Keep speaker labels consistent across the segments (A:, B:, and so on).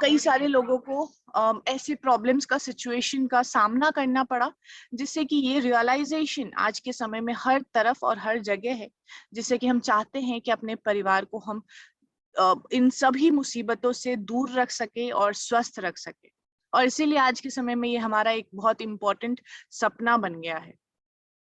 A: कई सारे लोगों को ऐसे प्रॉब्लम्स का सिचुएशन का सामना करना पड़ा, जिससे कि ये रियलाइजेशन आज के समय में हर तरफ और हर जगह है, जिससे कि हम चाहते हैं कि अपने परिवार को हम इन सभी मुसीबतों से दूर रख सके और स्वस्थ रख सके। और इसीलिए आज के समय में ये हमारा एक बहुत इम्पोर्टेंट सपना बन गया है।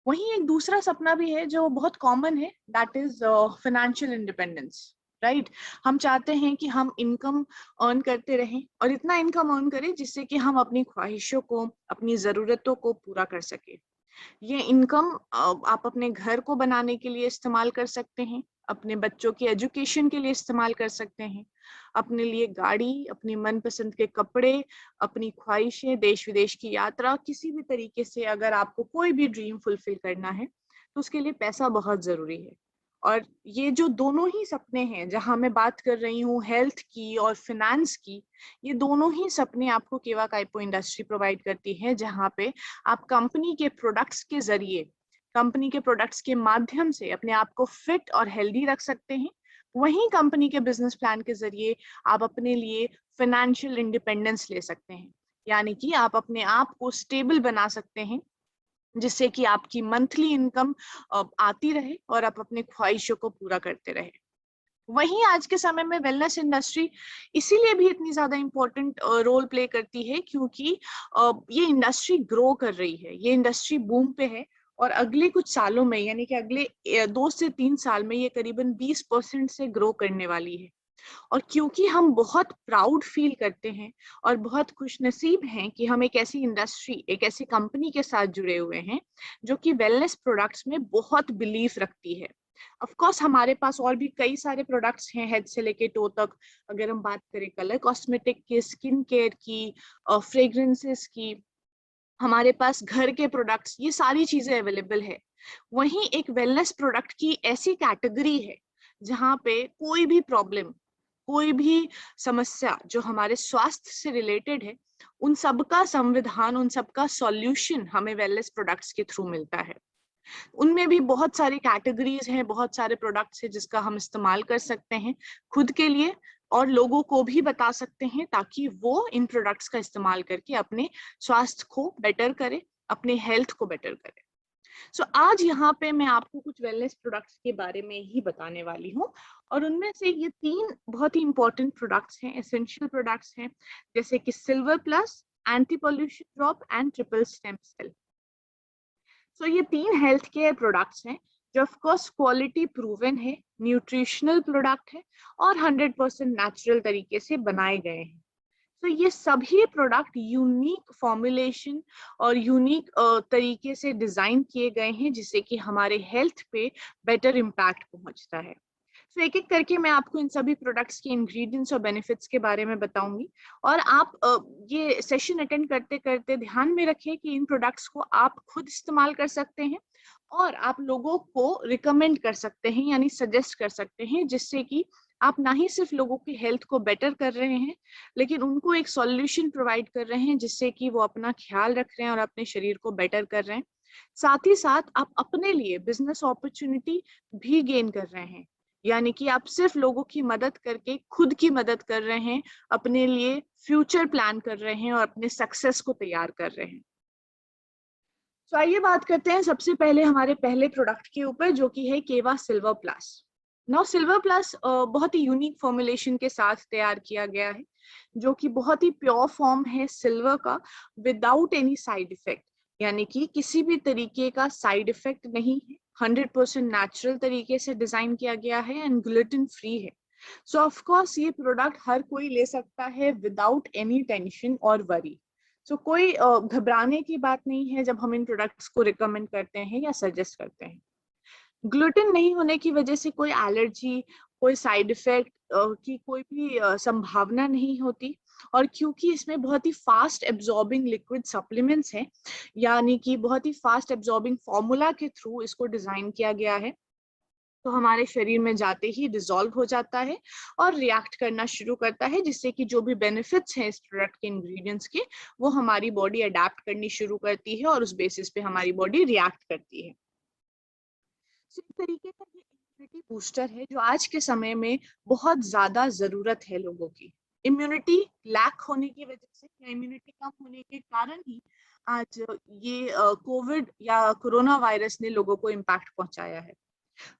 A: वहीं एक दूसरा सपना भी है जो बहुत कॉमन है, that is financial independence. Right, हम चाहते हैं कि हम इनकम अर्न करते रहें और इतना इनकम अर्न करें जिससे कि हम अपनी ख्वाहिशों को, अपनी जरूरतों को पूरा कर सके। ये इनकम आप अपने घर को बनाने के लिए इस्तेमाल कर सकते हैं, अपने बच्चों की एजुकेशन के लिए इस्तेमाल कर सकते हैं, अपने लिए गाड़ी, अपनी मनपसंद के कपड़े, अपनी ख्वाहिशें, देश विदेश की यात्रा, किसी भी तरीके से अगर आपको कोई भी ड्रीम फुलफिल करना है तो उसके लिए पैसा बहुत जरूरी है। और ये जो दोनों ही सपने हैं, जहां मैं बात कर रही हूँ हेल्थ की और फिनेंस की, ये दोनों ही सपने आपको केवा काइपो इंडस्ट्री प्रोवाइड करती है, जहां पे आप कंपनी के प्रोडक्ट्स के जरिए, कंपनी के प्रोडक्ट्स के माध्यम से अपने आप को फिट और हेल्दी रख सकते हैं। वहीं कंपनी के बिजनेस प्लान के जरिए आप अपने लिए फाइनेंशियल इंडिपेंडेंस ले सकते हैं, यानी कि आप अपने आप को स्टेबल बना सकते हैं, जिससे कि आपकी मंथली इनकम आती रहे और आप अपने ख्वाहिशों को पूरा करते रहे। वहीं आज के समय में वेलनेस इंडस्ट्री इसीलिए भी इतनी ज्यादा इम्पोर्टेंट रोल प्ले करती है क्योंकि ये इंडस्ट्री ग्रो कर रही है, ये इंडस्ट्री बूम पे है। और अगले कुछ सालों में, यानी कि अगले 2 से 3 साल में ये करीबन 20% से ग्रो करने वाली है। और क्योंकि हम बहुत प्राउड फील करते हैं और बहुत खुशनसीब हैं कि हम एक ऐसी इंडस्ट्री, एक ऐसी कंपनी के साथ जुड़े हुए हैं जो कि वेलनेस प्रोडक्ट्स में बहुत बिलीफ रखती है। ऑफ कोर्स हमारे पास और भी कई सारे प्रोडक्ट्स हैं, हेड से लेके टो तक। अगर हम बात करें कलर कॉस्मेटिक की, स्किन केयर की, फ्रेग्रेंसेस की, हमारे पास घर के प्रोडक्ट्स, ये सारी चीजें अवेलेबल है। वहीं एक वेलनेस प्रोडक्ट की ऐसी कैटेगरी है जहाँ पे कोई भी प्रॉब्लम, कोई भी समस्या जो हमारे स्वास्थ्य से रिलेटेड है, उन सबका संविधान, उन सबका सॉल्यूशन हमें वेलनेस प्रोडक्ट्स के थ्रू मिलता है। उनमें भी बहुत सारी कैटेगरीज हैं, बहुत सारे प्रोडक्ट्स हैं जिसका हम इस्तेमाल कर सकते हैं खुद के लिए, और लोगों को भी बता सकते हैं ताकि वो इन प्रोडक्ट्स का इस्तेमाल करके अपने स्वास्थ्य को बेटर करे, अपने हेल्थ को बेटर करे। सो आज यहाँ पे मैं आपको कुछ वेलनेस प्रोडक्ट्स के बारे में ही बताने वाली हूँ। और उनमें से ये 3 बहुत ही इंपॉर्टेंट प्रोडक्ट्स हैं, एसेंशियल प्रोडक्ट्स हैं, जैसे कि silver plus, anti pollution drop and triple stem cell. So ये 3 हेल्थ केयर प्रोडक्ट्स हैं जो ऑफ कोर्स क्वालिटी प्रूवन है, न्यूट्रिशनल प्रोडक्ट है और 100% नेचुरल तरीके से बनाए गए हैं। तो ये सभी प्रोडक्ट यूनिक फॉर्मुलेशन और यूनिक तरीके से डिजाइन किए गए हैं, जिससे कि हमारे हेल्थ पे बेटर इम्पैक्ट पहुंचता है। तो एक एक करके मैं आपको इन सभी प्रोडक्ट्स के इंग्रेडिएंट्स और बेनिफिट्स के बारे में बताऊंगी। और आप ये सेशन अटेंड करते करते ध्यान में रखें कि इन प्रोडक्ट्स को आप खुद इस्तेमाल कर सकते हैं और आप लोगों को रिकमेंड कर सकते हैं, यानी सजेस्ट कर सकते हैं, जिससे कि आप ना ही सिर्फ लोगों की हेल्थ को बेटर कर रहे हैं, लेकिन उनको एक सॉल्यूशन प्रोवाइड कर रहे हैं जिससे कि वो अपना ख्याल रख रहे हैं और अपने शरीर को बेटर कर रहे हैं। साथ ही साथ आप अपने लिए बिजनेस अपॉर्चुनिटी भी गेन कर रहे हैं, यानी कि आप सिर्फ लोगों की मदद करके खुद की मदद कर रहे हैं, अपने लिए फ्यूचर प्लान कर रहे हैं और अपने सक्सेस को तैयार कर रहे हैं। तो आइए बात करते हैं सबसे पहले हमारे पहले प्रोडक्ट के ऊपर, जो कि है केवा silver plus. Now silver plus बहुत ही यूनिक फॉर्मुलेशन के साथ तैयार किया गया है, जो कि बहुत ही प्योर फॉर्म है सिल्वर का, विदाउट एनी साइड इफेक्ट, यानी कि किसी भी तरीके का साइड इफेक्ट नहीं है। 100% नेचुरल तरीके से डिजाइन किया गया है एंड ग्लूटेन फ्री है। सो ऑफ कोर्स ये प्रोडक्ट हर कोई ले सकता है विदाउट एनी टेंशन और वरी। सो कोई घबराने की बात नहीं है जब हम इन प्रोडक्ट्स को रिकमेंड करते हैं या सजेस्ट करते हैं। ग्लूटेन नहीं होने की वजह से कोई एलर्जी, कोई साइड इफेक्ट की कोई भी संभावना नहीं होती। और क्योंकि इसमें बहुत ही फास्ट एब्जॉर्बिंग लिक्विड सप्लीमेंट्स हैं, यानी कि बहुत ही फास्ट एब्जॉर्बिंग फॉर्मूला के थ्रू इसको डिजाइन किया गया है, तो हमारे शरीर में जाते ही डिसॉल्व हो जाता है और रिएक्ट करना शुरू करता है, जिससे कि जो भी बेनिफिट्स हैं इस प्रोडक्ट के इंग्रेडिएंट्स के, वो हमारी बॉडी अडेप्ट करनी शुरू करती है और उस बेसिस पे हमारी बॉडी रिएक्ट करती है। इस तरीके का ये इम्यूनिटी बूस्टर है जो आज के समय में बहुत ज्यादा जरूरत है लोगों की। इम्यूनिटी लैक होने की वजह से या इम्यूनिटी कम होने के कारण ही आज ये कोविड या कोरोना वायरस ने लोगों को इम्पैक्ट पहुंचाया है।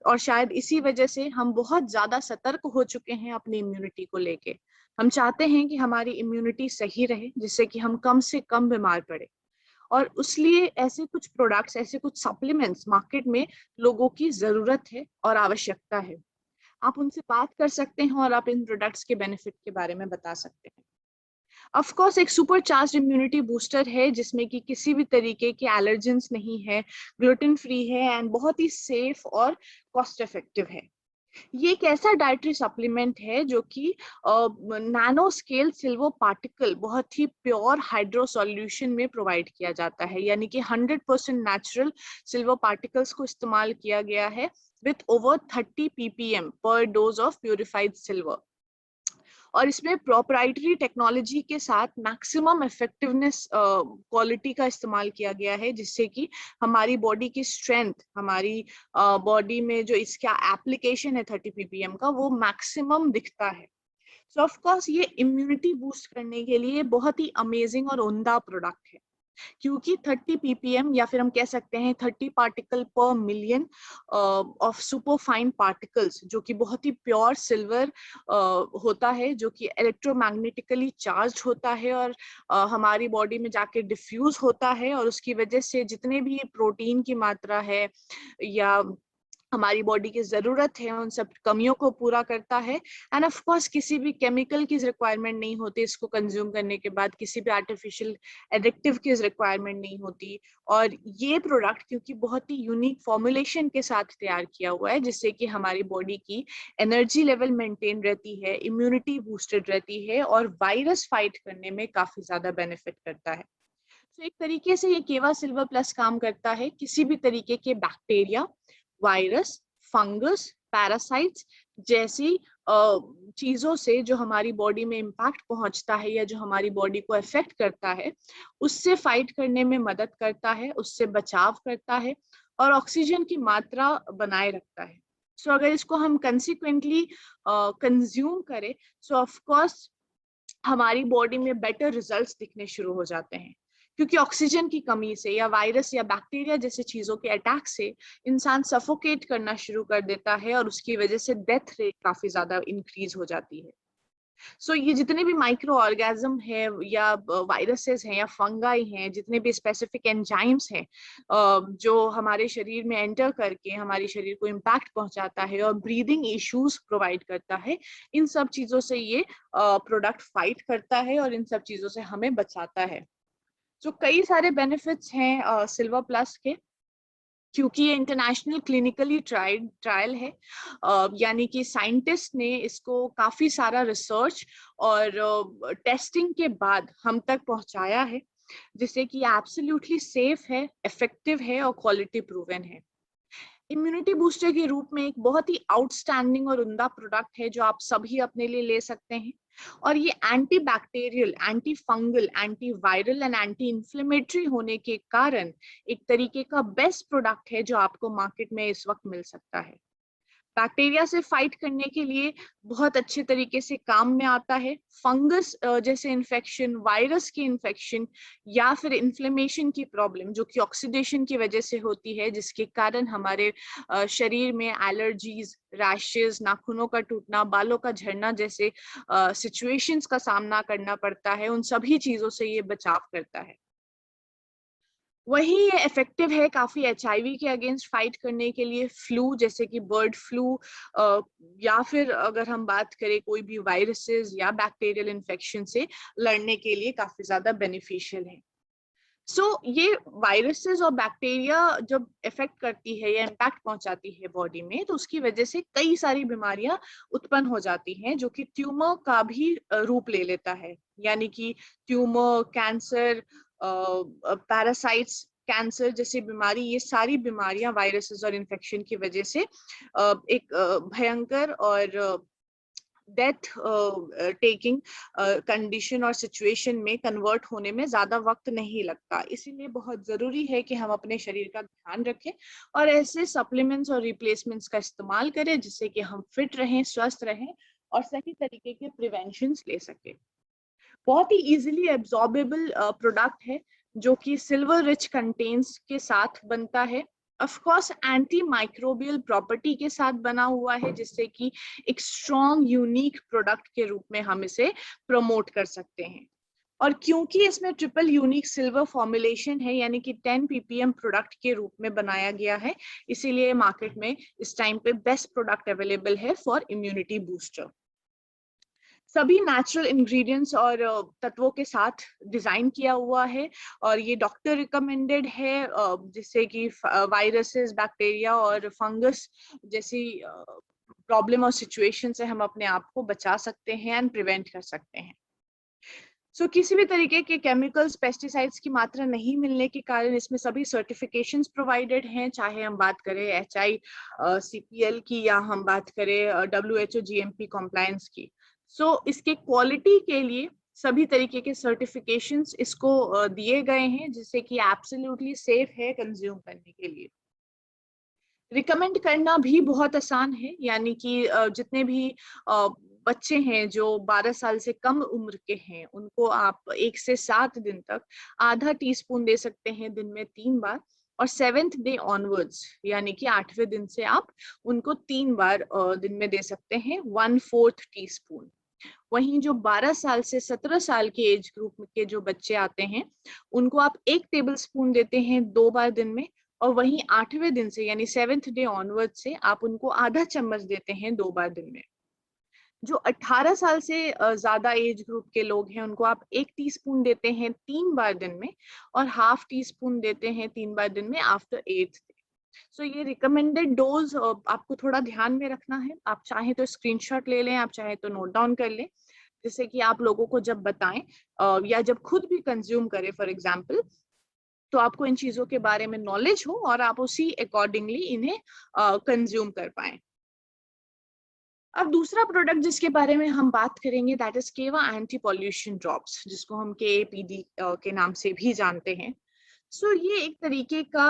A: और शायद इसी वजह से हम बहुत ज्यादा सतर्क हो चुके हैं अपनी इम्यूनिटी को लेके। हम चाहते हैं कि हमारी इम्यूनिटी सही रहे, जिससे कि हम कम से कम बीमार पड़े। और उसलिए ऐसे कुछ प्रोडक्ट्स, ऐसे कुछ सप्लीमेंट्स मार्केट में लोगों की जरूरत है और आवश्यकता है। आप उनसे बात कर सकते हैं और आप इन प्रोडक्ट्स के बेनिफिट के बारे में बता सकते हैं। ऑफ कोर्स एक सुपर चार्ज इम्यूनिटी बूस्टर है जिसमें कि किसी भी तरीके के एलर्जेंस नहीं है, ग्लूटेन फ्री है एंड बहुत ही सेफ और कॉस्ट इफेक्टिव है। ये एक ऐसा डाइटरी सप्लीमेंट है जो कि नैनो स्केल सिल्वर पार्टिकल बहुत ही प्योर हाइड्रो सॉल्यूशन में प्रोवाइड किया जाता है, यानी कि 100% नेचुरल सिल्वर पार्टिकल्स को इस्तेमाल किया गया है विथ ओवर 30 ppm पर डोज ऑफ प्यूरिफाइड सिल्वर। और इसमें प्रोप्राइटरी टेक्नोलॉजी के साथ मैक्सिमम इफेक्टिवनेस क्वालिटी का इस्तेमाल किया गया है, जिससे कि हमारी बॉडी की स्ट्रेंथ, हमारी बॉडी में जो इसका एप्लीकेशन है 30 ppm का, वो मैक्सिमम दिखता है। सो ऑफ कोर्स ये इम्यूनिटी बूस्ट करने के लिए बहुत ही अमेजिंग और उम्दा प्रोडक्ट है, क्योंकि 30 ppm या फिर हम कह सकते हैं 30 पार्टिकल पर million of super fine particles, जो कि बहुत ही प्योर सिल्वर होता है, जो कि इलेक्ट्रोमैग्नेटिकली चार्ज होता है और हमारी बॉडी में जाके डिफ्यूज होता है, और उसकी वजह से जितने भी प्रोटीन की मात्रा है या हमारी बॉडी की जरूरत है उन सब कमियों को पूरा करता है। एंड ऑफ कोर्स किसी भी केमिकल की रिक्वायरमेंट नहीं होती इसको कंज्यूम करने के बाद, किसी भी आर्टिफिशियल एडिक्टिव की रिक्वायरमेंट नहीं होती। और ये प्रोडक्ट क्योंकि बहुत ही यूनिक फॉर्मुलेशन के साथ तैयार किया हुआ है, जिससे कि हमारी बॉडी की एनर्जी लेवल मेंटेन रहती है, इम्यूनिटी बूस्टेड रहती है और वायरस फाइट करने में काफी ज्यादा बेनिफिट करता है। तो एक तरीके से ये केवा सिल्वर प्लस काम करता है किसी भी तरीके के बैक्टीरिया, वायरस, फंगस, पैरासाइट्स जैसी चीजों से जो हमारी बॉडी में इम्पैक्ट पहुंचता है या जो हमारी बॉडी को अफेक्ट करता है, उससे फाइट करने में मदद करता है, उससे बचाव करता है और ऑक्सीजन की मात्रा बनाए रखता है। सो अगर इसको हम कंसिक्वेंटली कंज्यूम करें, सो ऑफ कोर्स हमारी बॉडी में बेटर रिजल्ट्स दिखने शुरू हो जाते हैं, क्योंकि ऑक्सीजन की कमी से या वायरस या बैक्टीरिया जैसे चीजों के अटैक से इंसान सफोकेट करना शुरू कर देता है और उसकी वजह से डेथ रेट काफी ज्यादा इंक्रीज हो जाती है। सो ये जितने भी माइक्रो ऑर्गेनिज्म है या वायरसेस हैं या फंगाई हैं, जितने भी स्पेसिफिक एंजाइम्स हैं जो हमारे शरीर में एंटर करके हमारे शरीर को इम्पैक्ट पहुंचाता है और ब्रीदिंग इश्यूज प्रोवाइड करता है, इन सब चीजों से ये प्रोडक्ट फाइट करता है और इन सब चीजों से हमें बचाता है। तो कई सारे बेनिफिट्स हैं सिल्वर प्लस के, क्योंकि ये इंटरनेशनल क्लिनिकली ट्रायल है, यानी कि साइंटिस्ट ने इसको काफी सारा रिसर्च और टेस्टिंग के बाद हम तक पहुंचाया है, जिससे कि एब्सोल्युटली सेफ है, इफेक्टिव है और क्वालिटी प्रूवन है। इम्यूनिटी बूस्टर के रूप में एक बहुत ही आउटस्टैंडिंग और उम्दा प्रोडक्ट है जो आप सभी अपने लिए ले सकते हैं। और ये anti bacterial, anti fungal, anti viral and anti inflammatory होने के कारण एक तरीके का बेस्ट प्रोडक्ट है जो आपको मार्केट में इस वक्त मिल सकता है। बैक्टीरिया से फाइट करने के लिए बहुत अच्छे तरीके से काम में आता है। फंगस जैसे इन्फेक्शन, वायरस की इन्फेक्शन या फिर इन्फ्लेमेशन की प्रॉब्लम जो कि ऑक्सीडेशन की वजह से होती है, जिसके कारण हमारे शरीर में एलर्जीज, रैशेस, नाखूनों का टूटना, बालों का झड़ना जैसे सिचुएशंस का सामना करना पड़ता है, उन सभी चीजों से ये बचाव करता है। वही ये इफेक्टिव है काफी एचआईवी के अगेंस्ट फाइट करने के लिए, फ्लू जैसे कि बर्ड फ्लू, या फिर अगर हम बात करें कोई भी वायरसेस या बैक्टीरियल इन्फेक्शन से लड़ने के लिए काफी ज्यादा बेनिफिशियल है। ये वायरसेस और बैक्टीरिया जब इफेक्ट करती है या इम्पैक्ट पहुंचाती है बॉडी में, तो उसकी वजह से कई सारी बीमारियां उत्पन्न हो जाती हैं जो कि ट्यूमर का भी रूप ले लेता है, यानी कि ट्यूमर, कैंसर, पैरासाइट्स, कैंसर जैसी बीमारी, ये सारी बीमारियां वायरसेस और इन्फेक्शन की वजह से एक भयंकर और डेथ टेकिंग कंडीशन और सिचुएशन में कन्वर्ट होने में ज्यादा वक्त नहीं लगता। इसीलिए बहुत जरूरी है कि हम अपने शरीर का ध्यान रखें और ऐसे सप्लीमेंट्स और रिप्लेसमेंट्स का इस्तेमाल करें जिससे कि हम फिट रहें, स्वस्थ रहें और सही तरीके के प्रिवेंशंस ले सके। बहुत ही इजीली एब्जॉर्बेबल प्रोडक्ट है जो कि सिल्वर रिच कंटेंट्स के साथ बनता है। Of course anti microbial property के साथ बना हुआ है, जिससे कि एक स्ट्रॉन्ग यूनिक प्रोडक्ट के रूप में हम इसे प्रमोट कर सकते हैं। और क्योंकि इसमें ट्रिपल यूनिक सिल्वर फॉर्मुलेशन है, यानी कि 10 ppm प्रोडक्ट के रूप में बनाया गया है, इसीलिए मार्केट में इस टाइम पे बेस्ट प्रोडक्ट अवेलेबल है फॉर इम्यूनिटी बूस्टर। सभी नेचुरल इंग्रेडिएंट्स और तत्वों के साथ डिजाइन किया हुआ है, और ये डॉक्टर रिकमेंडेड है, जिससे कि वायरसेस, बैक्टीरिया और फंगस जैसी प्रॉब्लम और सिचुएशन से हम अपने आप को बचा सकते हैं एंड प्रिवेंट कर सकते हैं। किसी भी तरीके के केमिकल्स, पेस्टिसाइड्स की मात्रा नहीं मिलने के कारण इसमें सभी सर्टिफिकेशंस प्रोवाइडेड हैं, चाहे हम बात करें HACCP की या हम बात करें WHO GMP कॉम्प्लायंस की। इसके क्वालिटी के लिए सभी तरीके के सर्टिफिकेशंस इसको दिए गए हैं, जिससे कि एब्सोल्युटली सेफ है कंज्यूम करने के लिए। रिकमेंड करना भी बहुत आसान है, यानी कि जितने भी बच्चे हैं जो 12 साल से कम उम्र के हैं, उनको आप 1 से 7 दिन तक आधा टीस्पून दे सकते हैं दिन में 3 बार, और 7th डे ऑनवर्ड्स यानी कि 8वें दिन से आप उनको 3 बार दिन में दे सकते हैं 1/4 टीस्पून। वहीं जो 12 साल से 17 साल के एज ग्रुप के जो बच्चे आते हैं, उनको आप 1 टेबल स्पून देते हैं 2 बार दिन में, और वहीं 8वें दिन से यानी 7th डे ऑनवर्ड से आप उनको आधा चम्मच देते हैं 2 बार दिन में। जो 18 साल से ज्यादा एज ग्रुप के लोग हैं, उनको आप 1 टीस्पून देते हैं 3 बार दिन में, और ½ टीस्पून देते हैं 3 बार दिन में आफ्टर 8th डे। ये रिकमेंडेड डोज आपको थोड़ा ध्यान में रखना है। आप चाहे तो स्क्रीनशॉट ले लें, आप चाहे तो नोट डाउन कर लें, जिससे कि आप लोगों को जब बताएं या जब खुद भी कंज्यूम करें फॉर एग्जाम्पल, तो आपको इन चीजों के बारे में नॉलेज हो और आप उसी अकॉर्डिंगली इन्हें कंज्यूम कर पाएं। अब दूसरा प्रोडक्ट जिसके बारे में हम बात करेंगे, दैट इज केवा एंटी पॉल्यूशन ड्रॉप्स, जिसको हम KAPD के नाम से भी जानते हैं। ये एक तरीके का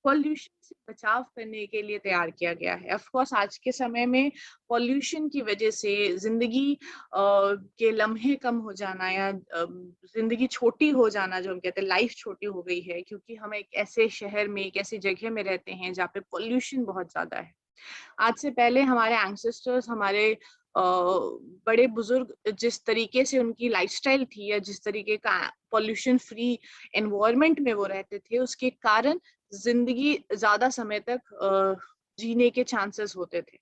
A: पॉल्यूशन से बचाव करने के लिए तैयार किया गया है। ऑफ कोर्स आज के समय में पॉल्यूशन की वजह से जिंदगी के लम्हे कम हो जाना, या जिंदगी छोटी हो जाना, जो हम कहते हैं लाइफ छोटी हो गई है, क्योंकि हम एक ऐसे शहर में, एक ऐसी जगह में रहते हैं जहाँ पे पॉल्यूशन बहुत ज्यादा है। आज से पहले हमारे एंसेस्टर्स, हमारे बड़े बुजुर्ग जिस तरीके से उनकी लाइफस्टाइल थी, या जिस तरीके का पॉल्यूशन फ्री एनवायरनमेंट में वो रहते थे, उसके कारण जिंदगी ज्यादा समय तक जीने के चांसेस होते थे।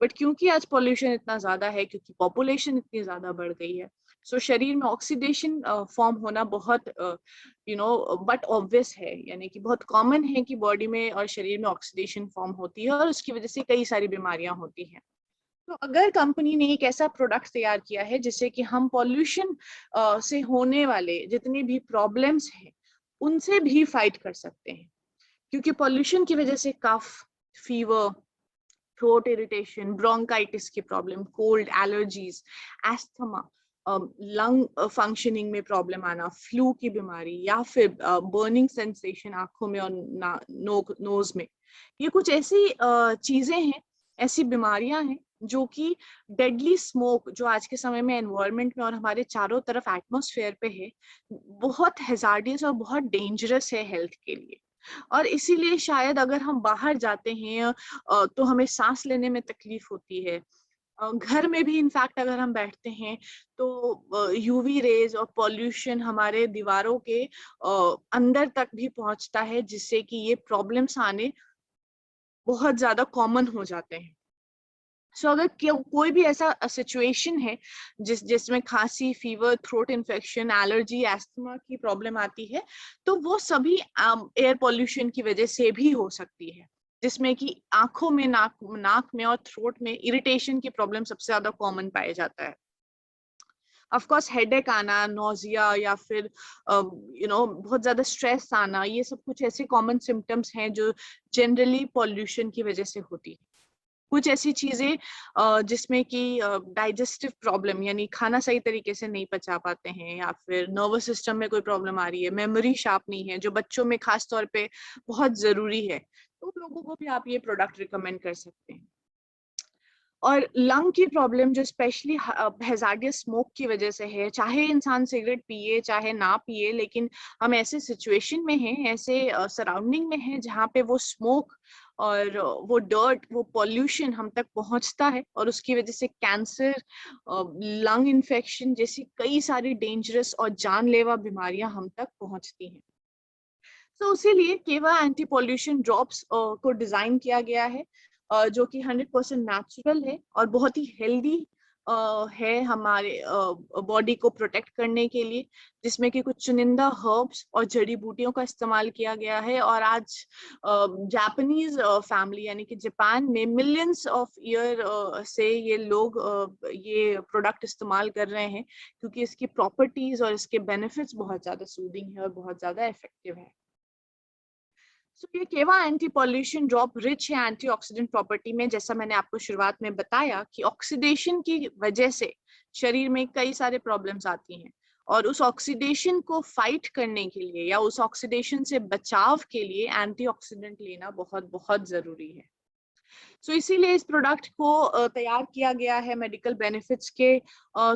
A: बट क्योंकि आज पॉल्यूशन इतना ज्यादा है, क्योंकि पॉपुलेशन इतनी ज्यादा बढ़ गई है, शरीर में ऑक्सीडेशन फॉर्म होना बहुत बट ऑब्वियस है, यानी कि बहुत कॉमन है कि बॉडी में और शरीर में ऑक्सीडेशन फॉर्म होती है, और उसकी वजह से कई सारी बीमारियां होती हैं। तो अगर कंपनी ने एक ऐसा प्रोडक्ट तैयार किया है जिससे कि हम पॉल्यूशन से होने वाले जितने भी प्रॉब्लम्स हैं उनसे भी फाइट कर सकते हैं, क्योंकि पॉल्यूशन की वजह से कफ, फीवर, थ्रोट इरिटेशन, ब्रोंकाइटिस की problem, cold, allergies, asthma, lung functioning में प्रॉब्लम आना, फ्लू की बीमारी, या फिर बर्निंग सेंसेशन आंखों में और नोज में, ये कुछ ऐसी चीजें हैं, ऐसी बीमारियां हैं जो कि डेडली स्मोक, जो आज के समय में एनवायरनमेंट में और हमारे चारों तरफ एटमॉस्फेयर पे है, बहुत हैजार्डियस और बहुत डेंजरस है हेल्थ के लिए। और इसीलिए शायद अगर हम बाहर जाते हैं तो हमें सांस लेने में तकलीफ होती है। घर में भी इनफैक्ट अगर हम बैठते हैं तो UV रेज और पॉल्यूशन हमारे दीवारों के अंदर तक भी पहुंचता है, जिससे कि ये प्रॉब्लम्स आने बहुत ज्यादा कॉमन हो जाते हैं। अगर कोई भी ऐसा सिचुएशन है जिसमें खांसी, fever, throat infection, allergy, asthma की प्रॉब्लम आती है, तो वो सभी एयर पॉल्यूशन की वजह से भी हो सकती है, जिसमें कि आंखों में, नाक में और थ्रोट में इरिटेशन की प्रॉब्लम सबसे ज्यादा कॉमन पाया जाता है। ऑफ कोर्स हेडेक आना, नोजिया, या फिर बहुत ज्यादा स्ट्रेस आना, ये सब कुछ ऐसे कॉमन सिम्टम्स हैं जो जनरली पॉल्यूशन की वजह से होती है। कुछ ऐसी चीजें जिसमें कि डाइजेस्टिव प्रॉब्लम, यानी खाना सही तरीके से नहीं पचा पाते हैं, या फिर नर्वस सिस्टम में कोई प्रॉब्लम आ रही है, मेमोरी शार्प नहीं है, जो बच्चों में खास तौर पे बहुत जरूरी है, तो उन लोगों को भी आप ये प्रोडक्ट रिकमेंड कर सकते हैं। और लंग की प्रॉब्लम जो स्पेशली हैजार्डियस स्मोक की वजह से है, चाहे इंसान सिगरेट पिए चाहे ना पिए, लेकिन हम ऐसे सिचुएशन में हैं, ऐसे सराउंडिंग में हैं जहाँ पे वो स्मोक और वो डर्ट, वो पॉल्यूशन हम तक पहुंचता है और उसकी वजह से कैंसर, लंग इन्फेक्शन जैसी कई सारी डेंजरस और जानलेवा बीमारियां हम तक पहुंचती हैं। तो इसीलिए केवा एंटी पॉल्यूशन ड्रॉप्स को डिजाइन किया गया है, जो कि 100% नेचुरल है और बहुत ही हेल्दी है हमारे बॉडी को प्रोटेक्ट करने के लिए, जिसमें कि कुछ चुनिंदा हर्ब्स और जड़ी बूटियों का इस्तेमाल किया गया है। और आज जापानीज फैमिली यानी कि जापान में मिलियंस ऑफ ईयर से ये लोग ये प्रोडक्ट इस्तेमाल कर रहे हैं, क्योंकि इसकी प्रॉपर्टीज और इसके बेनिफिट्स बहुत ज्यादा सूदिंग है और बहुत ज्यादा इफेक्टिव है। सो ये केवा एंटी पॉल्यूशन ड्रॉप रिच है एंटीऑक्सीडेंट प्रॉपर्टी में। जैसा मैंने आपको शुरुआत में बताया कि ऑक्सीडेशन की वजह से शरीर में कई सारे प्रॉब्लम्स आती हैं, और उस ऑक्सीडेशन को फाइट करने के लिए या उस ऑक्सीडेशन से बचाव के लिए एंटीऑक्सीडेंट लेना बहुत बहुत जरूरी है। सो इसीलिए इस प्रोडक्ट को तैयार किया गया है मेडिकल बेनिफिट्स के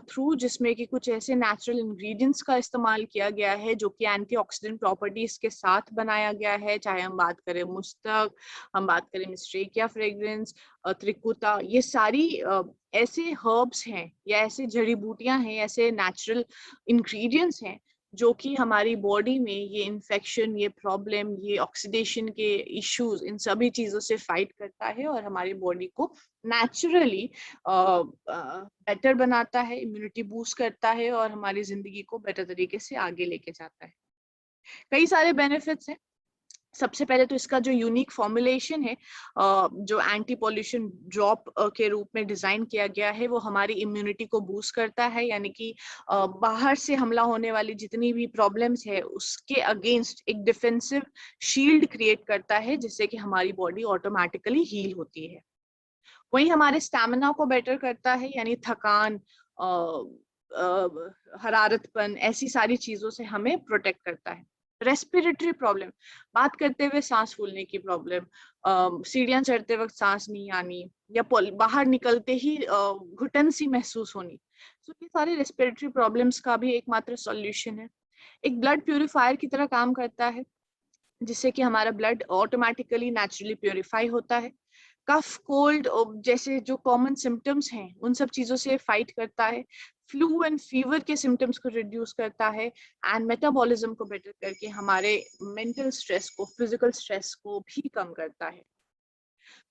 A: थ्रू, जिसमें कि कुछ ऐसे नेचुरल इंग्रेडिएंट्स का इस्तेमाल किया गया है जो कि एंटीऑक्सीडेंट प्रॉपर्टीज के साथ बनाया गया है। चाहे हम बात करें मुस्तक, हम बात करें मिस्ट्रेकिया फ्रेग्रेंस, त्रिकुटा, ये सारी ऐसे हर्ब्स हैं या ऐसे जड़ी बूटियां हैं, ऐसे नेचुरल इंग्रेडिएंट्स हैं जो कि हमारी बॉडी में ये इन्फेक्शन, ये प्रॉब्लम, ये ऑक्सीडेशन के इश्यूज, इन सभी चीजों से फाइट करता है और हमारी बॉडी को नेचुरली बेटर बनाता है, इम्यूनिटी बूस्ट करता है और हमारी जिंदगी को बेटर तरीके से आगे लेके जाता है। कई सारे बेनिफिट्स हैं। सबसे पहले तो इसका जो यूनिक फॉर्मुलेशन है, जो एंटी पॉल्यूशन ड्रॉप के रूप में डिजाइन किया गया है, वो हमारी इम्यूनिटी को बूस्ट करता है, यानी कि बाहर से हमला होने वाली जितनी भी प्रॉब्लम्स है उसके अगेंस्ट एक डिफेंसिव शील्ड क्रिएट करता है, जिससे कि हमारी बॉडी ऑटोमेटिकली हील होती है। वहीं हमारे स्टैमिना को बेटर करता है, यानी थकान, हरारतपन, ऐसी सारी चीजों से हमें प्रोटेक्ट करता है। रेस्पिरेटरी प्रॉब्लम, बात करते हुए सांस फूलने की प्रॉब्लम, सीढ़ियां चढ़ते वक्त सांस नहीं आनी या बाहर निकलते ही घुटन सी महसूस होनी, तो ये सारे रेस्पिरेटरी प्रॉब्लम्स का भी एकमात्र सॉल्यूशन है। एक ब्लड प्यूरिफायर की तरह काम करता है, जिससे कि हमारा ब्लड ऑटोमेटिकली नेचुरली प्योरीफाई होता है। कफ, कोल्ड जैसे जो कॉमन सिम्टम्स हैं उन सब चीजों से फाइट करता है। फ्लू एंड फीवर के सिम्टम्स को रिड्यूस करता है एंड मेटाबॉलिज्म को बेटर करके हमारे मेंटल स्ट्रेस को, फिजिकल स्ट्रेस को भी कम करता है।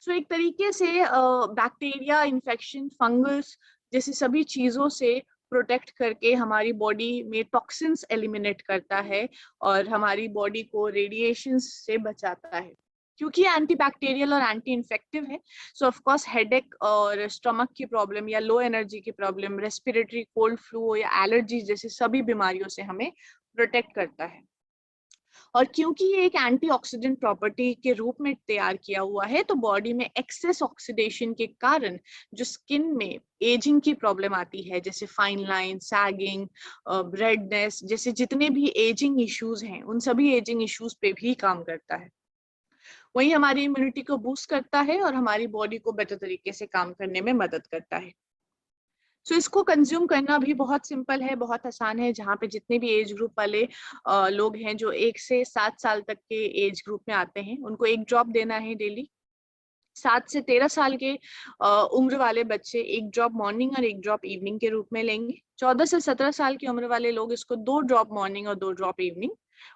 A: सो एक तरीके से बैक्टीरिया, इन्फेक्शन, फंगस जैसी सभी चीजों से प्रोटेक्ट करके हमारी बॉडी में टॉक्सिन्स एलिमिनेट करता है और हमारी बॉडी को रेडिएशन से बचाता है। क्योंकि एंटी बैक्टीरियल और एंटी इन्फेक्टिव है, सो ऑफ कोर्स हेडेक और स्टमक की प्रॉब्लम या लो एनर्जी की प्रॉब्लम, रेस्पिरेटरी, कोल्ड, फ्लू या एलर्जी जैसी सभी बीमारियों से हमें प्रोटेक्ट करता है। और क्योंकि ये एक एंटीऑक्सीडेंट प्रॉपर्टी के रूप में तैयार किया हुआ है, तो बॉडी में एक्सेस ऑक्सीडेशन के कारण जो स्किन में एजिंग की प्रॉब्लम आती है, जैसे फाइन लाइन, सैगिंग, रेडनेस जैसे जितने भी एजिंग इश्यूज हैं, उन सभी एजिंग इश्यूज पे भी काम करता है। वही हमारी इम्यूनिटी को बूस्ट करता है और हमारी बॉडी को बेटर तरीके से काम करने में मदद करता है। सो इसको कंज्यूम करना भी बहुत सिंपल है, बहुत आसान है। जहाँ पे जितने भी एज ग्रुप वाले लोग हैं जो 1 से 7 साल तक के एज ग्रुप में आते हैं, उनको 1 ड्रॉप देना है डेली। 7 से 13 साल के उम्र वाले बच्चे 1 ड्रॉप मॉर्निंग और 1 ड्रॉप इवनिंग के रूप में लेंगे। 14 से 17 साल की उम्र वाले लोग इसको 2 ड्रॉप मॉर्निंग और 2 ड्रॉप इवनिंग।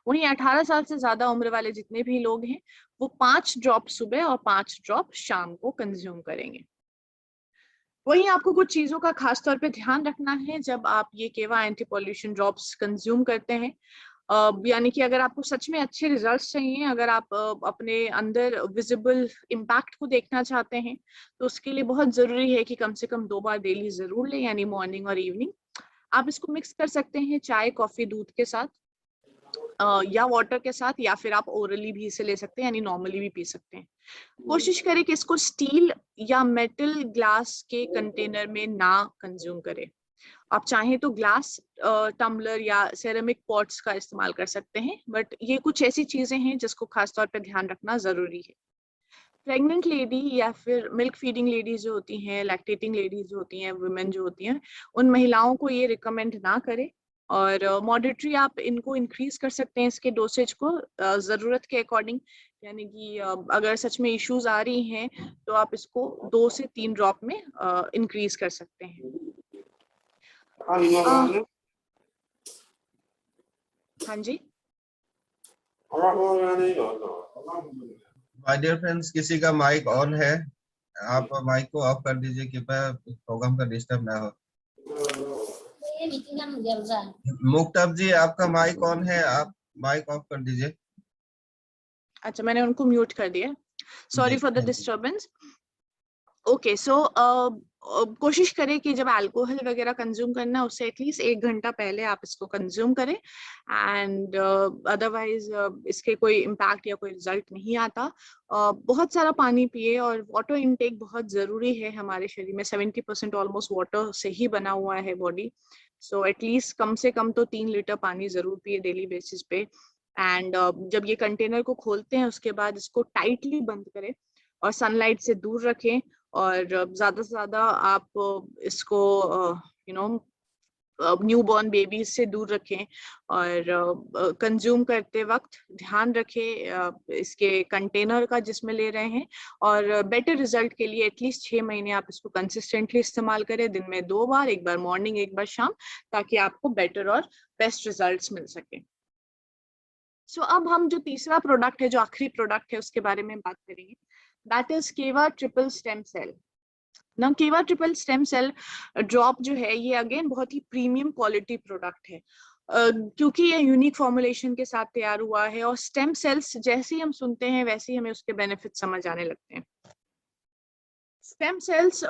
A: वहीं 18 साल से ज्यादा उम्र वाले जितने भी लोग हैं, वो 5 ड्रॉप सुबह और 5 ड्रॉप शाम को कंज्यूम करेंगे। वहीं आपको कुछ चीजों का खास तौर पे ध्यान रखना है जब आप ये केवा एंटी पॉल्यूशन ड्रॉप्स कंज्यूम करते हैं। यानी कि अगर आपको सच में अच्छे रिजल्ट्स चाहिए, अगर आप अपने अंदर विजिबल इम्पैक्ट को देखना चाहते हैं, तो उसके लिए बहुत जरूरी है कि कम से कम 2 बार डेली जरूर लें, यानी मॉर्निंग और इवनिंग। आप इसको मिक्स कर सकते हैं चाय, कॉफी, दूध के साथ, या वाटर के साथ, या फिर आप ओरली भी इसे ले सकते हैं, यानी नॉर्मली भी पी सकते हैं। कोशिश करें कि इसको स्टील या मेटल ग्लास के कंटेनर में ना कंज्यूम करें। आप चाहें तो ग्लास टम्बलर या सेरेमिक पॉट्स का इस्तेमाल कर सकते हैं, बट ये कुछ ऐसी चीजें हैं जिसको खास तौर पे ध्यान रखना जरूरी है। प्रेग्नेंट लेडी या फिर मिल्क फीडिंग लेडीज जो होती हैं, लैक्टेटिंग लेडीज जो होती हैं, वुमेन जो होती हैं, उन महिलाओं को ये रिकमेंड ना करें। और मॉडरेटरी आप इनको इंक्रीज कर सकते हैं इसके डोसेज को जरूरत के अकॉर्डिंग। यानी कि अगर सच में इश्यूज आ रही हैं तो आप इसको 2 से 3 ड्रॉप में इंक्रीज कर सकते हैं। हाँ जी,
B: माय डियर फ्रेंड्स, किसी का माइक ऑन है? आप माइक को ऑफ कर दीजिए, कृपया प्रोग्राम का डिस्टर्ब ना हो। मुक्तब जी, आपका माइक ऑन है, आप माइक ऑफ कर दीजिए।
A: अच्छा, मैंने उनको म्यूट कर दिया। Sorry for the disturbance. Okay, so कोशिश करें कि जब अल्कोहल वगैरह कंज्यूम करना है उससे एटलीस्ट 1 घंटा पहले आप इसको कंज्यूम करें। एंड अदरवाइज इसके कोई इम्पैक्ट या कोई रिजल्ट नहीं आता। बहुत सारा पानी पिए और वाटर इनटेक बहुत जरूरी है हमारे शरीर में। 70% ऑलमोस्ट वाटर से ही बना हुआ है बॉडी। सो एटलीस्ट कम से कम तो 3 लीटर पानी जरूर पिए डेली बेसिस पे। एंड जब ये कंटेनर को खोलते हैं उसके बाद इसको टाइटली बंद करें और सनलाइट से दूर रखें। और ज्यादा से ज्यादा आप इसको न्यूबॉर्न बेबीज से दूर रखें। और कंज्यूम करते वक्त ध्यान रखें इसके कंटेनर का जिसमें ले रहे हैं। और बेटर रिजल्ट के लिए एटलीस्ट 6 महीने आप इसको कंसिस्टेंटली इस्तेमाल करें, दिन में 2 बार, एक बार मॉर्निंग एक बार शाम, ताकि आपको बेटर और बेस्ट रिजल्ट्स मिल सके। सो अब हम जो तीसरा प्रोडक्ट है, जो आखिरी प्रोडक्ट है, उसके बारे में बात करेंगे। दैट इज केवा ट्रिपल स्टेम सेल। ना केवा ट्रिपल स्टेम सेल ड्रॉप जो है ये अगेन बहुत ही प्रीमियम क्वालिटी प्रोडक्ट है क्योंकि ये यूनिक फॉर्मुलेशन के साथ तैयार हुआ है। और स्टेम सेल्स जैसे ही हम सुनते हैं वैसे ही हमें उसके बेनिफिट समझ आने लगते हैं। स्टेम सेल्स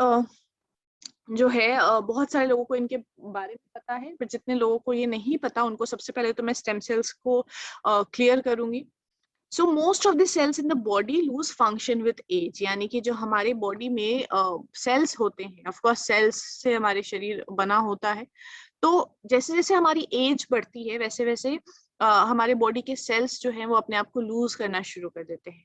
A: जो है बहुत सारे लोगों को इनके बारे में पता है, पर जितने लोगों को ये नहीं पता उनको सबसे पहले तो मैं स्टेम सेल्स को क्लियर करूंगी। So most of the cells in the body lose function with age. यानी कि जो हमारे बॉडी में सेल्स होते हैं, ऑफ कोर्स सेल्स से हमारे शरीर बना होता है, तो जैसे जैसे हमारी एज बढ़ती है वैसे वैसे हमारे बॉडी के सेल्स जो हैं वो अपने आप को लूज करना शुरू कर देते हैं।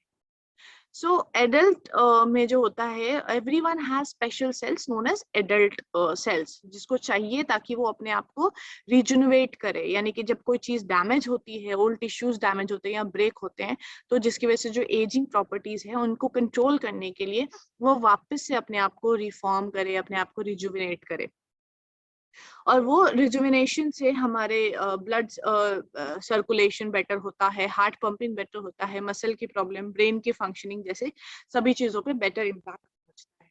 A: सो एडल्ट में जो होता है, everyone has special cells known as adult cells, जिसको चाहिए ताकि वो अपने आप को रिजुनवेट करे। यानी कि जब कोई चीज डैमेज होती है, ओल्ड टिश्यूज डैमेज होते हैं या ब्रेक होते हैं, तो जिसकी वजह से जो एजिंग प्रॉपर्टीज है उनको कंट्रोल करने के लिए वो वापस से अपने आप को रिफॉर्म करे, अपने आप को रिजुविनेट करे। और वो रिजुविनेशन से हमारे ब्लड सर्कुलेशन बेटर होता है, हार्ट पंपिंग बेटर होता है, मसल की प्रॉब्लम, ब्रेन की फंक्शनिंग जैसे सभी चीजों पे बेटर इम्पैक्ट पहुंचता है।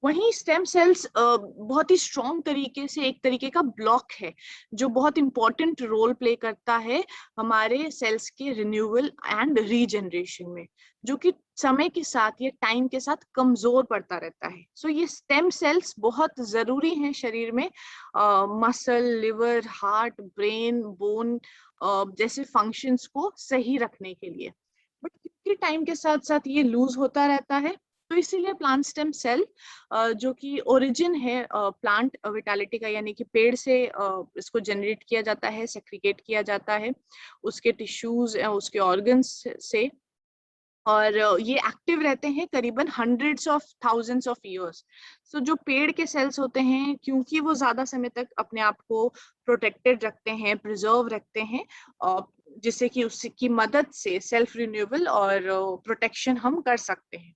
A: वहीं स्टेम सेल्स बहुत ही स्ट्रॉन्ग तरीके से एक तरीके का ब्लॉक है जो बहुत इंपॉर्टेंट रोल प्ले करता है हमारे सेल्स के रिन्यूअल एंड रीजनरेशन में, जो कि समय के साथ, ये टाइम के साथ कमजोर पड़ता रहता है। सो ये स्टेम सेल्स बहुत जरूरी हैं शरीर में muscle, liver, heart, brain, bone जैसे फंक्शंस को सही रखने के लिए। बट क्योंकि टाइम के साथ साथ ये लूज होता रहता है, तो इसीलिए प्लांट स्टेम सेल जो कि ओरिजिन है प्लांट विटालिटी का, यानी कि पेड़ से इसको जनरेट किया जाता है, सेक्रिगेट किया जाता है उसके टिश्यूज, उसके ऑर्गन्स से। और ये एक्टिव रहते हैं करीबन hundreds of thousands of years. So जो पेड़ के सेल्स होते हैं, क्योंकि वो ज्यादा समय तक अपने आप को प्रोटेक्टेड रखते हैं, प्रिजर्व रखते हैं, जिससे कि उसकी मदद से सेल्फ रिन्यूअल और प्रोटेक्शन हम कर सकते हैं।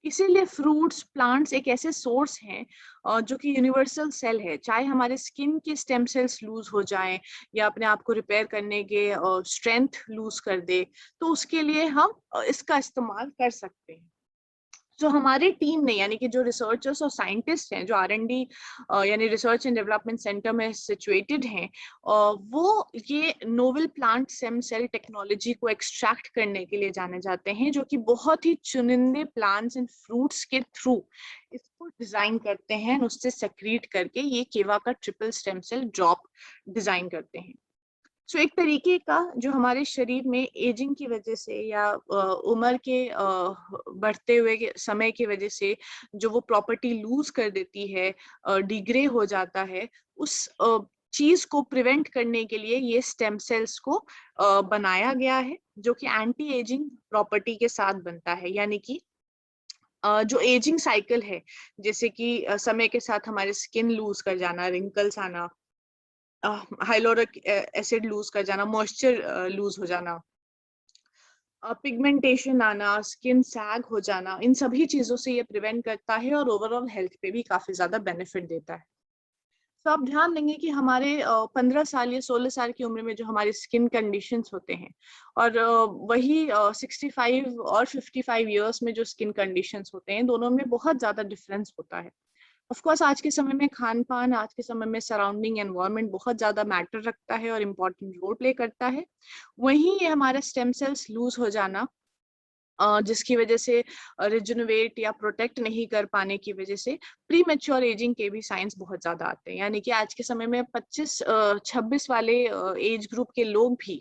A: इसीलिए फ्रूट्स, प्लांट्स एक ऐसे सोर्स हैं जो कि यूनिवर्सल सेल है। चाहे हमारे स्किन के स्टेम सेल्स लूज हो जाएं या अपने आप को रिपेयर करने के स्ट्रेंथ लूज कर दे, तो उसके लिए हम इसका इस्तेमाल कर सकते हैं। जो हमारी टीम ने, यानी कि जो रिसर्चर्स और साइंटिस्ट हैं जो R&D यानी रिसर्च एंड डेवलपमेंट सेंटर में सिचुएटेड हैं, वो ये novel plant stem cell technology को एक्सट्रैक्ट करने के लिए जाने जाते हैं, जो कि बहुत ही चुनिंदे प्लांट्स एंड फ्रूट्स के थ्रू इसको डिजाइन करते हैं, उससे सेक्रीट करके ये केवा का triple stem cell drop design करते हैं। सो एक तरीके का जो हमारे शरीर में एजिंग की वजह से या उम्र के बढ़ते हुए समय की वजह से जो वो प्रॉपर्टी लूज कर देती है, डिग्रे हो जाता है, उस चीज को प्रिवेंट करने के लिए ये स्टेम सेल्स को बनाया गया है। जो कि एंटी एजिंग प्रॉपर्टी के साथ बनता है, यानी कि जो एजिंग साइकिल है, जैसे कि समय के साथ हमारे स्किन लूज कर जाना, रिंकल्स आना, हाइलोरिक एसिड लूज कर जाना, मॉइस्चर लूज हो जाना, पिगमेंटेशन आना, स्किन सैग हो जाना, इन सभी चीजों से ये प्रिवेंट करता है और ओवरऑल हेल्थ पे भी काफी ज्यादा बेनिफिट देता है। तो आप ध्यान देंगे कि हमारे 15 साल या 16 साल की उम्र में जो हमारे स्किन कंडीशंस होते हैं, और वही 65 और 55 ईयर्स में जो स्किन कंडीशंस होते हैं, दोनों में बहुत ज्यादा डिफरेंस होता है। ऑफ कोर्स आज के समय में खान पान, आज के समय में सराउंडिंग एनवायरनमेंट बहुत ज्यादा मैटर रखता है और इम्पोर्टेंट रोल प्ले करता है। वहीं ये हमारा स्टेम सेल्स लूज हो जाना, जिसकी वजह से रिजनरेट या प्रोटेक्ट नहीं कर पाने की वजह से प्री मेच्योर एजिंग के भी साइंस बहुत ज्यादा आते हैं। यानी कि आज के समय में 25-26 वाले एज ग्रुप के लोग भी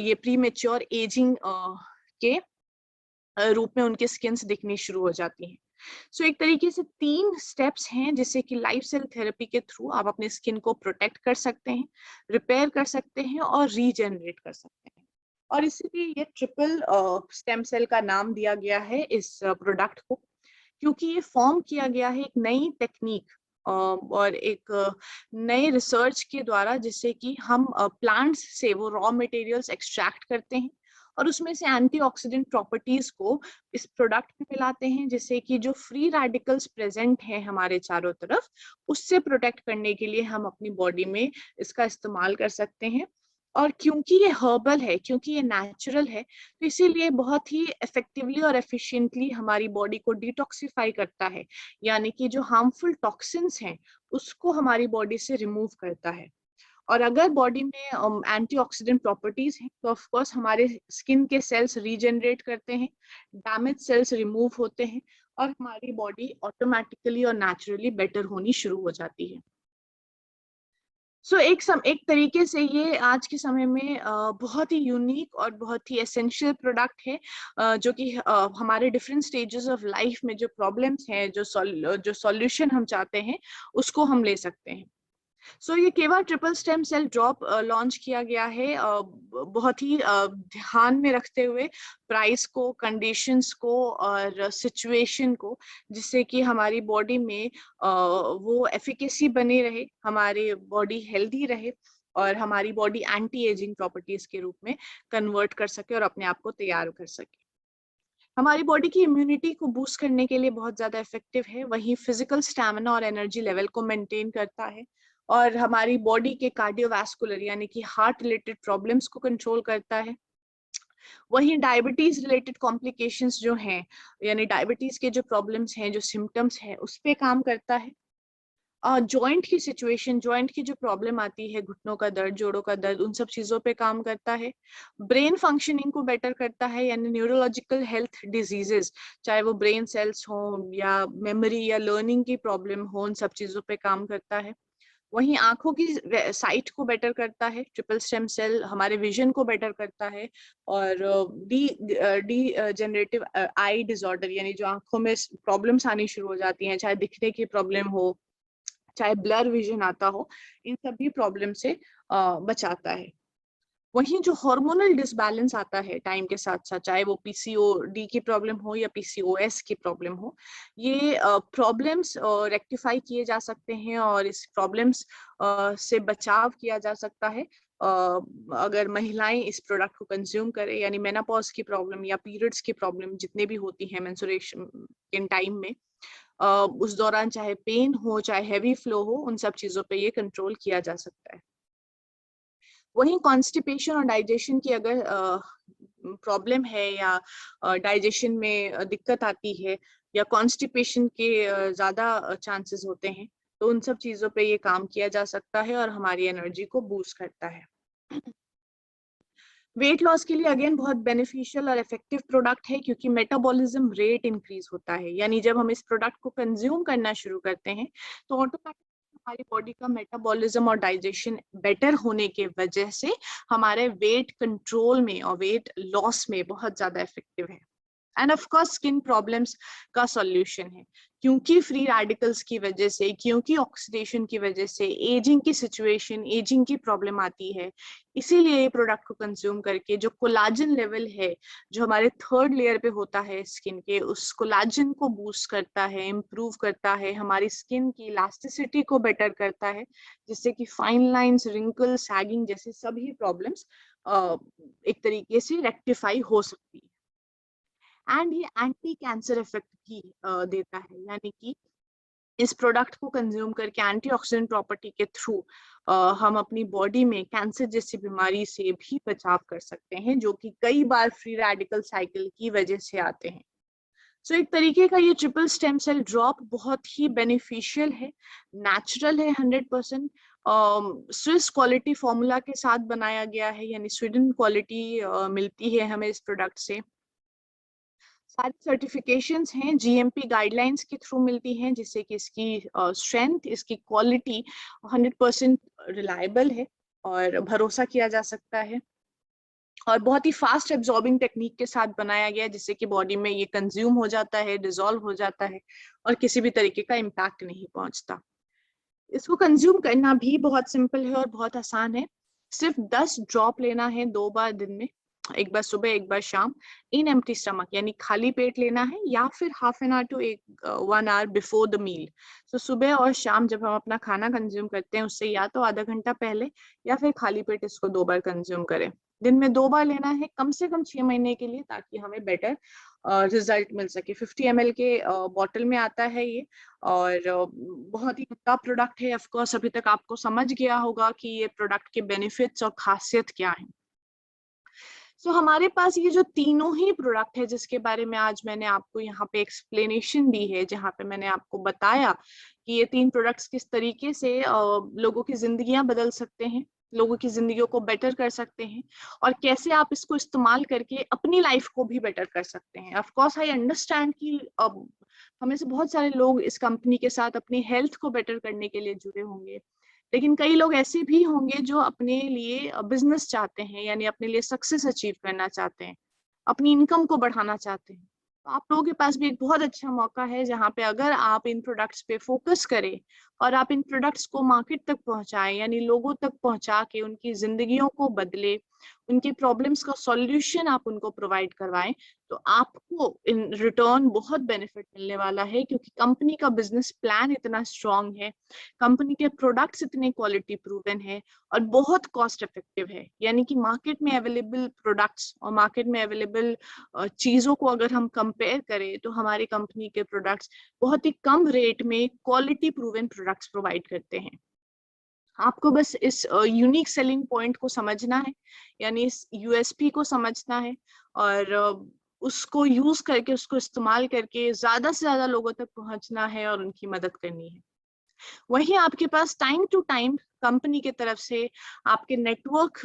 A: ये प्री मेच्योर एजिंग के रूप में उनके स्किन्स दिखनी शुरू हो जाती हैं। सो एक तरीके से 3 स्टेप्स हैं जिससे कि लाइफ सेल थेरेपी के थ्रू आप अपने स्किन को प्रोटेक्ट कर सकते हैं, रिपेयर कर सकते हैं और रीजेनरेट कर सकते हैं। और इसीलिए ये ट्रिपल स्टेम सेल का नाम दिया गया है इस प्रोडक्ट को, क्योंकि ये फॉर्म किया गया है एक नई टेक्निक और एक नए रिसर्च के द्वारा, जिससे कि हम प्लांट्स से वो रॉ मटेरियल्स एक्सट्रैक्ट करते हैं और उसमें से एंटीऑक्सीडेंट प्रॉपर्टीज को इस प्रोडक्ट में मिलाते हैं, जिससे कि जो फ्री रेडिकल्स प्रेजेंट हैं हमारे चारों तरफ, उससे प्रोटेक्ट करने के लिए हम अपनी बॉडी में इसका इस्तेमाल कर सकते हैं। और क्योंकि ये हर्बल है, क्योंकि ये नेचुरल है, तो इसीलिए बहुत ही इफेक्टिवली और एफिशिएंटली हमारी बॉडी को डिटॉक्सिफाई करता है, यानी कि जो हार्मफुल टॉक्सिन्स हैं उसको हमारी बॉडी से रिमूव करता है। और अगर बॉडी में एंटीऑक्सीडेंट प्रॉपर्टीज हैं, तो ऑफ कोर्स हमारे स्किन के सेल्स रीजनरेट करते हैं, डैमेज सेल्स रिमूव होते हैं और हमारी बॉडी ऑटोमेटिकली और नेचुरली बेटर होनी शुरू हो जाती है। एक तरीके से ये आज के समय में बहुत ही यूनिक और बहुत ही एसेंशियल प्रोडक्ट है, जो कि हमारे डिफरेंट स्टेजेस ऑफ लाइफ में जो प्रॉब्लम्स हैं, जो सॉल्यूशन हम चाहते हैं, उसको हम ले सकते हैं। ये केवा triple stem cell drop launch किया गया है, बहुत ही ध्यान में रखते हुए प्राइस को, कंडीशंस को और सिचुएशन को, जिससे कि हमारी बॉडी में वो एफिकेसी बनी रहे, हमारी बॉडी हेल्दी रहे और हमारी बॉडी एंटी एजिंग प्रॉपर्टीज के रूप में कन्वर्ट कर सके और अपने आप को तैयार कर सके। हमारी बॉडी की इम्यूनिटी को बूस्ट करने के लिए बहुत ज्यादा इफेक्टिव है, वहीं फिजिकल स्टैमिना और एनर्जी लेवल को मेंटेन करता है और हमारी बॉडी के कार्डियोवास्कुलर यानी कि हार्ट रिलेटेड प्रॉब्लम्स को कंट्रोल करता है। वहीं डायबिटीज रिलेटेड कॉम्प्लिकेशंस जो हैं, यानी डायबिटीज के जो प्रॉब्लम्स हैं, जो सिम्टम्स हैं, उस पे काम करता है। जॉइंट की सिचुएशन, जॉइंट की जो प्रॉब्लम आती है, घुटनों का दर्द, जोड़ों का दर्द, उन सब चीजों पे काम करता है। ब्रेन फंक्शनिंग को बेटर करता है, यानी न्यूरोलॉजिकल हेल्थ डिजीजेस, चाहे वो ब्रेन सेल्स हो या मेमोरी या लर्निंग की प्रॉब्लम हो, उन सब चीजों पे काम करता है। वहीं आंखों की साइट को बेटर करता है, ट्रिपल स्टेम सेल हमारे विजन को बेटर करता है। और डी डी जनरेटिव आई डिसऑर्डर, यानी जो आंखों में प्रॉब्लम्स आनी शुरू हो जाती हैं, चाहे दिखने की प्रॉब्लम हो, चाहे ब्लर विजन आता हो, इन सभी प्रॉब्लम से बचाता है। वहीं जो हार्मोनल डिसबैलेंस आता है टाइम के साथ साथ, चाहे वो पीसीओडी की प्रॉब्लम हो या पीसीओएस की प्रॉब्लम हो, ये प्रॉब्लम्स रेक्टिफाई किए जा सकते हैं और इस प्रॉब्लम्स से बचाव किया जा सकता है अगर महिलाएं इस प्रोडक्ट को कंज्यूम करें। यानी मेनोपॉज की प्रॉब्लम या पीरियड्स की प्रॉब्लम जितने भी होती हैं मेंस्ट्रुएशन के टाइम में, उस दौरान चाहे पेन हो, चाहे हैवी फ्लो हो, उन सब चीजों पे ये कंट्रोल किया जा सकता है। वहीं कॉन्स्टिपेशन और डाइजेशन की अगर प्रॉब्लम है या डाइजेशन में दिक्कत आती है या कॉन्स्टिपेशन के ज्यादा चांसेस होते हैं, तो उन सब चीजों पे ये काम किया जा सकता है और हमारी एनर्जी को बूस्ट करता है। वेट लॉस के लिए अगेन बहुत बेनिफिशियल और इफेक्टिव प्रोडक्ट है, क्योंकि मेटाबॉलिज्म रेट इंक्रीज होता है। यानी जब हम इस प्रोडक्ट को कंज्यूम करना शुरू करते हैं, तो ऑटोमेटिकली हमारी बॉडी का मेटाबॉलिज्म और डाइजेशन बेटर होने के वजह से हमारे वेट कंट्रोल में और वेट लॉस में बहुत ज्यादा इफेक्टिव है। End of course skin problems का सॉल्यूशन है, क्योंकि फ्री रेडिकल्स की वजह से, क्योंकि ऑक्सीडेशन की वजह से एजिंग की सिचुएशन, एजिंग की प्रॉब्लम आती है। इसीलिए ये प्रोडक्ट को कंज्यूम करके जो कोलाजन लेवल है जो हमारे थर्ड लेयर पे होता है स्किन के, उस कोलाजन को बूस्ट करता है, इम्प्रूव करता है, हमारी स्किन की इलास्टिसिटी को बेटर करता है, जिससे कि फाइन लाइंस, रिंकल, सैगिंग जैसे सभी प्रॉब्लम्स एक तरीके से रेक्टिफाई हो सकती है। एंड ये एंटी कैंसर इफेक्ट भी देता है, यानी कि इस प्रोडक्ट को कंज्यूम करके एंटीऑक्सीडेंट प्रॉपर्टी के थ्रू हम अपनी बॉडी में कैंसर जैसी बीमारी से भी बचाव कर सकते हैं, जो कि कई बार फ्री रेडिकल साइकिल की वजह से आते हैं। सो एक तरीके का ये ट्रिपल स्टेम सेल ड्रॉप बहुत ही बेनिफिशियल है, नेचुरल है 100%, स्विस क्वालिटी फॉर्मूला के साथ बनाया गया है, यानी स्वीडन क्वालिटी मिलती है हमें इस प्रोडक्ट से। सारी सर्टिफिकेशंस हैं जीएमपी गाइडलाइंस के थ्रू मिलती हैं, जिससे कि इसकी स्ट्रेंथ, इसकी क्वालिटी 100% रिलायबल है और भरोसा किया जा सकता है, और बहुत ही फास्ट एब्जॉर्बिंग टेक्निक के साथ बनाया गया है, जिससे कि बॉडी में ये कंज्यूम हो जाता है, डिसॉल्व हो जाता है और किसी भी तरीके का इम्पैक्ट नहीं पहुंचता। इसको कंज्यूम करना भी बहुत सिंपल है और बहुत आसान है। सिर्फ 10 ड्रॉप लेना है 2 बार दिन में, एक बार सुबह एक बार शाम, इन एम्प्टी स्टमक, यानी खाली पेट लेना है, या फिर half an hour to 1 hour before the meal. तो सुबह और शाम जब हम अपना खाना कंज्यूम करते हैं उससे या तो आधा घंटा पहले या फिर खाली पेट इसको 2 बार कंज्यूम करें। दिन में 2 बार लेना है कम से कम 6 महीने के लिए, ताकि हमें बेटर रिजल्ट मिल सके। 50 ml के बॉटल में आता है ये, और बहुत ही अच्छा प्रोडक्ट है। ऑफ कोर्स अभी तक आपको समझ गया होगा कि ये प्रोडक्ट के बेनिफिट्स और खासियत क्या है। सो हमारे पास ये जो तीनों ही प्रोडक्ट है जिसके बारे में आज मैंने आपको यहाँ पे एक्सप्लेनेशन दी है, जहाँ पे मैंने आपको बताया कि ये 3 प्रोडक्ट्स किस तरीके से लोगों की जिंदगियां बदल सकते हैं, लोगों की जिंदगियों को बेटर कर सकते हैं, और कैसे आप इसको इस्तेमाल करके अपनी लाइफ को भी बेटर कर सकते हैं। ऑफ कोर्स आई अंडरस्टैंड कि हमें से बहुत सारे लोग इस कंपनी के साथ अपनी हेल्थ को बेटर करने के लिए जुड़े होंगे, लेकिन कई लोग ऐसे भी होंगे जो अपने लिए बिजनेस चाहते हैं, यानी अपने लिए सक्सेस अचीव करना चाहते हैं, अपनी इनकम को बढ़ाना चाहते हैं। तो आप लोगों के पास भी एक बहुत अच्छा मौका है, जहाँ पे अगर आप इन प्रोडक्ट्स पे फोकस करें और आप इन प्रोडक्ट्स को मार्केट तक पहुंचाएं, यानी लोगों तक पहुंचा के उनकी जिंदगियों को बदले, उनकी प्रॉब्लम्स का सॉल्यूशन आप उनको प्रोवाइड करवाएं, तो आपको इन रिटर्न बहुत बेनिफिट मिलने वाला है, क्योंकि कंपनी का बिजनेस प्लान इतना स्ट्रांग है, कंपनी के प्रोडक्ट्स इतने क्वालिटी प्रूवन है और बहुत कॉस्ट इफेक्टिव है। यानी कि मार्केट में अवेलेबल प्रोडक्ट्स और मार्केट में अवेलेबल चीजों को अगर हम कंपेयर करें, तो हमारी कंपनी के प्रोडक्ट्स बहुत ही कम रेट में क्वालिटी प्रूवन प्रोडक्ट्स प्रोवाइड करते हैं। आपको बस इस यूनिक सेलिंग पॉइंट को समझना है, यानी इस यूएसपी को समझना है, और उसको यूज करके, उसको इस्तेमाल करके ज्यादा से ज्यादा लोगों तक पहुंचना है और उनकी मदद करनी है। वहीं आपके पास टाइम टू टाइम कंपनी के तरफ से, आपके नेटवर्क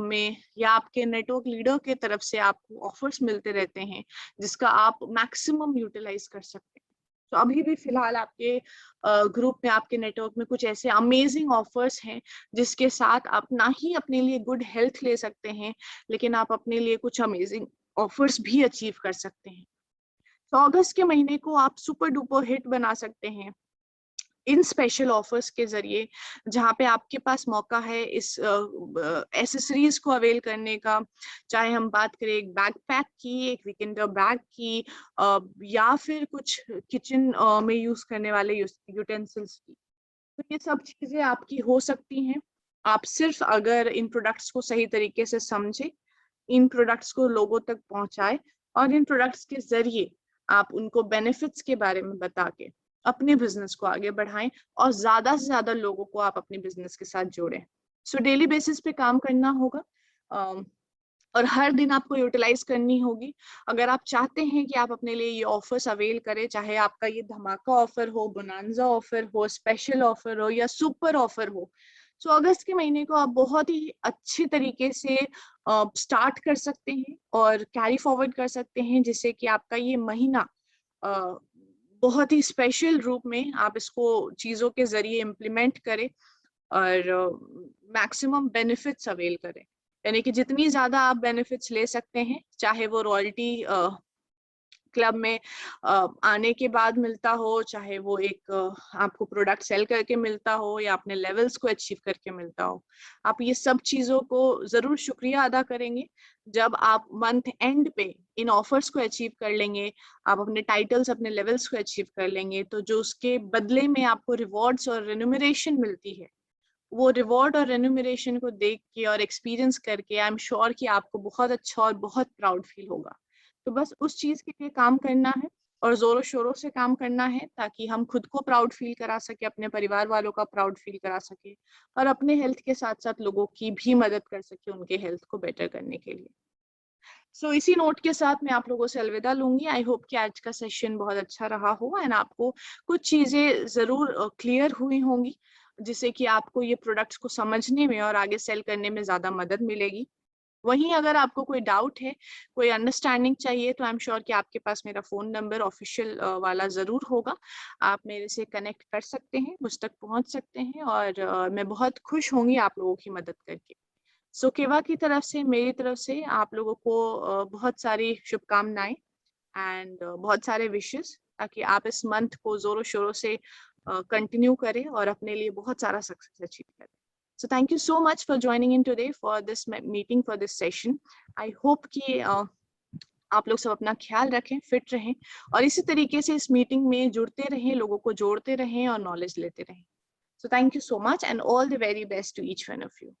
A: में या आपके नेटवर्क लीडर के तरफ से आपको ऑफर्स मिलते रहते हैं, जिसका आप मैक्सिमम यूटिलाइज कर सकते हैं। तो अभी भी फिलहाल आपके ग्रुप में, आपके नेटवर्क में कुछ ऐसे अमेजिंग ऑफर्स हैं जिसके साथ आप ना ही अपने लिए गुड हेल्थ ले सकते हैं, लेकिन आप अपने लिए कुछ अमेजिंग ऑफर्स भी अचीव कर सकते हैं। तो अगस्त के महीने को आप सुपर डुपर हिट बना सकते हैं इन स्पेशल ऑफर्स के जरिए, जहाँ पे आपके पास मौका है इस एसेसरीज को अवेल करने का। चाहे हम बात करें एक बैकपैक की, एक वीकेंडर बैग की, या फिर कुछ किचन में यूज करने वाले यूटेंसिल्स की। तो ये सब चीजें आपकी हो सकती हैं, आप सिर्फ अगर इन प्रोडक्ट्स को सही तरीके से समझे, इन प्रोडक्ट्स को लोगों तक पहुंचाए, और इन प्रोडक्ट्स के जरिए आप उनको बेनिफिट्स के बारे में बता के अपने बिजनेस को आगे बढ़ाएं, और ज्यादा से ज्यादा लोगों को आप अपने बिजनेस के साथ जोड़ें। सो डेली बेसिस पे काम करना होगा, और हर दिन आपको यूटिलाइज करनी होगी। अगर आप चाहते हैं कि आप अपने लिए ये ऑफर्स अवेल करें, चाहे आपका ये धमाका ऑफर हो, बोनांजा ऑफर हो, स्पेशल ऑफर हो या सुपर ऑफर हो, तो अगस्त के महीने को आप बहुत ही अच्छे तरीके से स्टार्ट कर सकते हैं और कैरी फॉरवर्ड कर सकते हैं, जिससे कि आपका ये महीना बहुत ही स्पेशल रूप में आप इसको चीजों के जरिए इम्प्लीमेंट करें और मैक्सिमम बेनिफिट्स अवेल करें। यानी कि जितनी ज्यादा आप बेनिफिट्स ले सकते हैं, चाहे वो रॉयल्टी क्लब में आने के बाद मिलता हो, चाहे वो एक आपको प्रोडक्ट सेल करके मिलता हो या अपने लेवल्स को अचीव करके मिलता हो, आप ये सब चीजों को जरूर शुक्रिया अदा करेंगे जब आप मंथ एंड पे इन ऑफर्स को अचीव कर लेंगे, आप अपने टाइटल्स, अपने लेवल्स को अचीव कर लेंगे, तो जो उसके बदले में आपको रिवॉर्ड्स और रेन्यूमरेशन मिलती है, वो रिवॉर्ड और रेन्यूमरेशन को देख के और एक्सपीरियंस करके आई एम श्योर कि आपको बहुत अच्छा और बहुत प्राउड फील होगा। तो बस उस चीज के लिए काम करना है और जोरों शोरों से काम करना है, ताकि हम खुद को प्राउड फील करा सके, अपने परिवार वालों का प्राउड फील करा सके और अपने हेल्थ के साथ साथ लोगों की भी मदद कर सके उनके हेल्थ को बेटर करने के लिए। इसी नोट के साथ मैं आप लोगों से अलविदा लूंगी। आई होप कि आज का सेशन बहुत अच्छा रहा हो एंड आपको कुछ चीजें जरूर क्लियर हुई होंगी, जिससे कि आपको ये प्रोडक्ट्स को समझने में और आगे सेल करने में ज्यादा मदद मिलेगी। वहीं अगर आपको कोई डाउट है, कोई अंडरस्टैंडिंग चाहिए, तो आई एम श्योर कि आपके पास मेरा फोन नंबर ऑफिशियल वाला जरूर होगा। आप मेरे से कनेक्ट कर सकते हैं, मुझ तक पहुंच सकते हैं और मैं बहुत खुश होंगी आप लोगों की मदद करके। केवा की तरफ से, मेरी तरफ से आप लोगों को बहुत सारी शुभकामनाएं एंड बहुत सारे विशेस, ताकि आप इस मंथ को जोरों शोरों से कंटिन्यू करें और अपने लिए बहुत सारा सक्सेस अचीव करें। So thank you so much for joining in today for this meeting, for this session. I hope कि आप लोग सब अपना ख्याल रखें, फिट रहें और इसी तरीके से इस मीटिंग में जुड़ते रहें, लोगों को जोड़ते रहें और नॉलेज लेते रहें। So thank you so much and all the very best to each one of you.